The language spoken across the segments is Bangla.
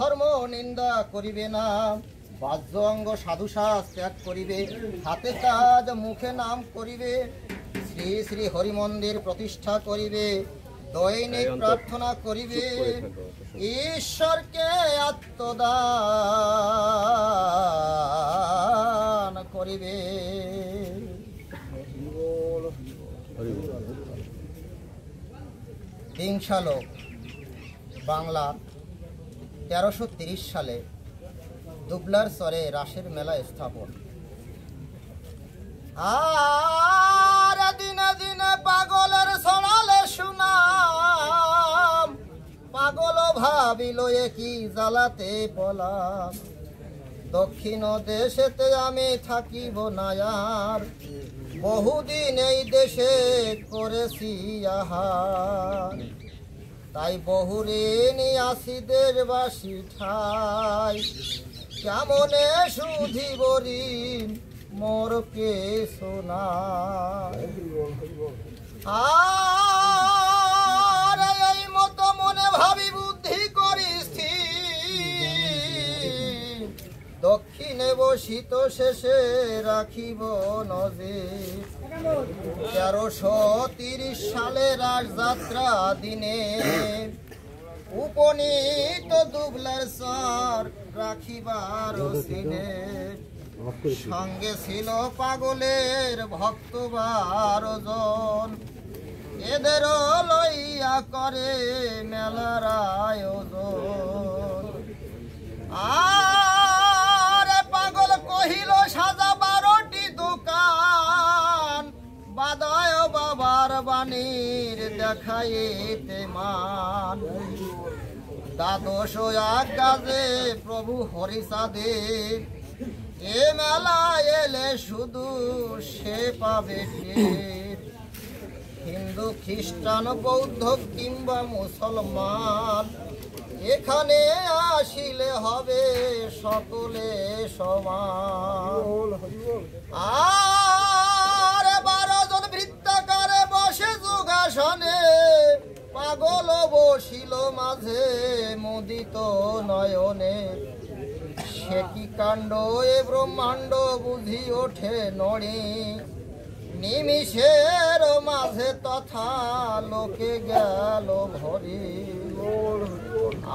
ধর্ম নিন্দা করিবে না, বাহ্য অঙ্গ সাধুশ্বাস ত্যাগ করিবে, হাতে কাজ মুখে নাম করিবে, শ্রী শ্রী হরি মন্দির প্রতিষ্ঠা করিবে, দৈনিক প্রার্থনা করিবে, ঈশ্বরকে আত্মদান করিবে। বিংশালোক বাংলা 1330 সালে দুবলার চরে রাসের মেলা স্থাপন। আর দিনে দিনে পাগলের শোনালে শুনাম, পাগল ভাবিল কি জ্বালাতে পলাম, দক্ষিণ দেশেতে আমি থাকিব না আর, বহুদিন এই দেশে করেছি আহার, তাই বহুঋণ আসিদের বাসি ঠাই, কেমনে সুধিব ঋণ মোর কে শোনায়। আর এই মতো মনে ভাবি বুদ্ধি করি স্থির, দক্ষিণে বসিত শেষে রাখিব নজির। 1330 সালে রাজযাত্রা দিনে উপনীত দুবলার চর রাখিবার সিনে, সঙ্গে ছিল পাগলের ভক্ত 12 জন, এদের লইয়া করে মেলার আয়োজন। আর পাগল কহিল সাজা 12টি দোকান, বাদায় বাবার বাণীর দেখাইতে মান, দ্বাদশ কাজে প্রভু হরিচাঁদের, এ মেলা এলে শুধু সে পাবে টের। হিন্দু খ্রিস্টান বৌদ্ধ কিংবা মুসলমান, এখানে আসিলে হবে সকলে সমান। আর 12 জন বৃত্তাকারে বসে যোগাসনে, পাগল বসিল মাঝে মুদিত নয়নে, সে কি কাণ্ড এ ব্রহ্মাণ্ড বুঝি ওঠে নড়ে, নিমিষের মাঝে তথা লোকে গেল ভরে।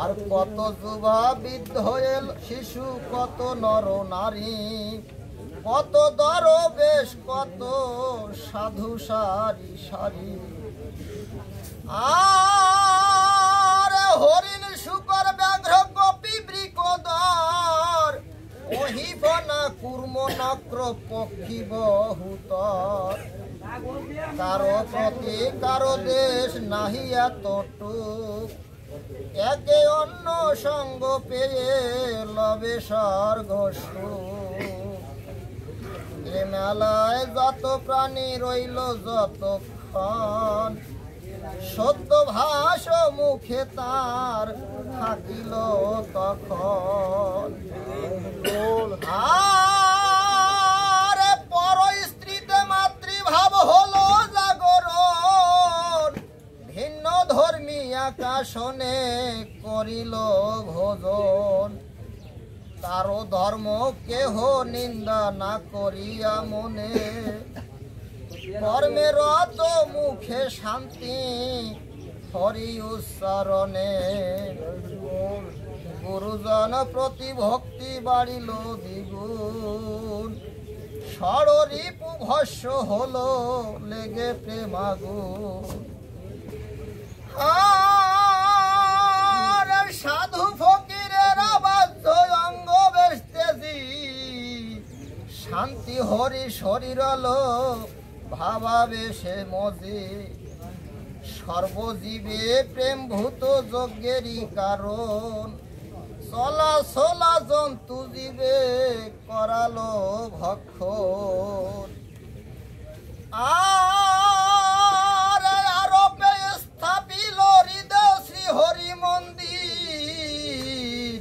আর কত যুবা বৃদ্ধ শিশু, কত নর নারী, কত দরবেশ, কত সাধু সারি সারি। আর হরিণ শুকর ব্যাঘ্র কপি বৃকদর, অহিবনা কুর্ম নক্র পক্ষী বহুতর, কারো প্রতি কারো দেশ নাহি এতটুক, একে অন্য সঙ্গ পেয়ে লবে স্বর্গ সুখ। এ মেলায় যত প্রাণী রইল যতক্ষণ, সত্য ভাষ মুখে তার থাকিল তখন। আর পর স্ত্রীতে মাতৃভাব হলো জাগরণ, ভিন্ন ধর্মী আকাশনে করিল ভোজন, তারও ধর্ম কেহ নিন্দা না করিয়া মনে, কর্মে রত মুখে শান্তি হরি উচ্চারণে। গুরুজন প্রতি ভক্তি বাড়িল দ্বিগুণ, ষড়রিপু ভস্য হলো লেগে প্রেমাগুণ। আর সাধু ফকিরের বাধ্য অঙ্গ বেচতেছি, শান্তি হরি শরীর ভাবাবে সে মজি, সর্বজীবে প্রেমভূত যজ্ঞেরই কারণ, চলা চলা জন্তু জীবে করালো ভক্ষণ। আর আরবে স্থাপিল হৃদয় শ্রী হরি মন্দির,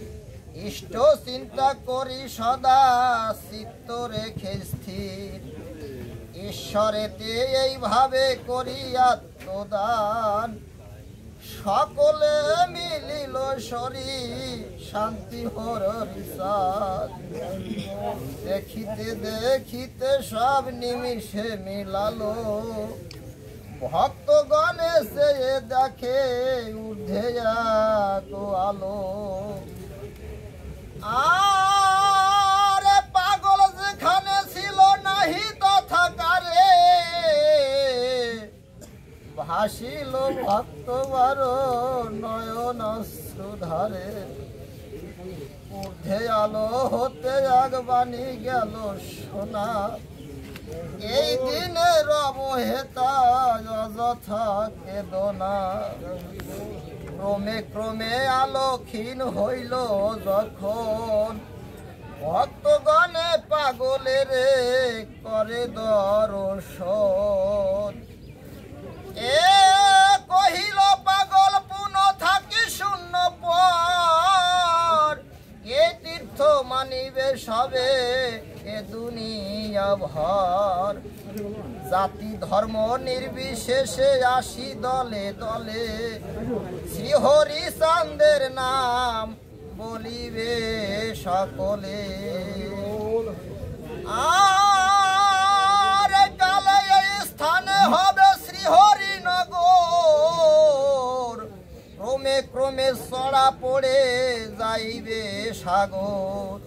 ইষ্ট চিন্তা করি সদা চিত্ত রেখে স্থির, ঈশ্বরেতে এইভাবে করি আত্মদান, সকলে মিলিল শরী শান্তি হরি সাদ। দেখিতে দেখিতে সব নিমিষে মিলালো, ভক্তগণে সে দেখে ঊর্ধ্বে এত আলো। আরে পাগল যেখানে ছিল নাহি তথাকারে, ভাসিল ভক্তবার নয়ন শ্রুধারে। ঊর্ধ্বে আলো হতে এক বাণী গেল শোনা, এই দিনের অবহেতা অযথা কেদনা। ক্রমে ক্রমে আলো ক্ষীণ হইল যখন, ভক্তগণে পাগলের করে দর্শন। এ কহিল পাগল পুন থাকি শূন্য পর, এ তীর্থ মানিবে সবে এ দুনিয়া ভর। জাতি ধর্ম নির্বিশেষে আসি দলে দলে, শ্রীহরি চান্দের নাম বলিবে সকলে। আর কালে এই স্থানে হবে শ্রীহরি নগর, ক্রমে ক্রমে ছড়া পড়ে যাইবে সাগর।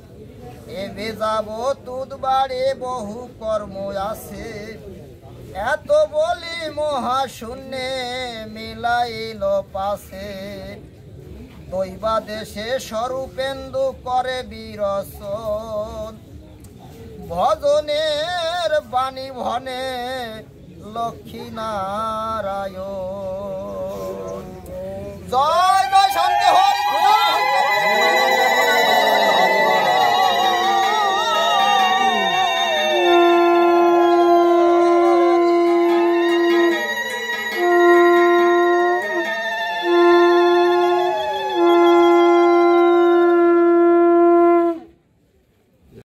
এবে যাব তুদ বাড়ে বহু কর্ম আছে, এত বলি মহাশূন্যে মিলাইল পাশে। দৈবা দেশে স্বরূপেন্দু করে বিরসন, ভজনের বাণী ভনে লক্ষ্মী নারায়ণ। জয়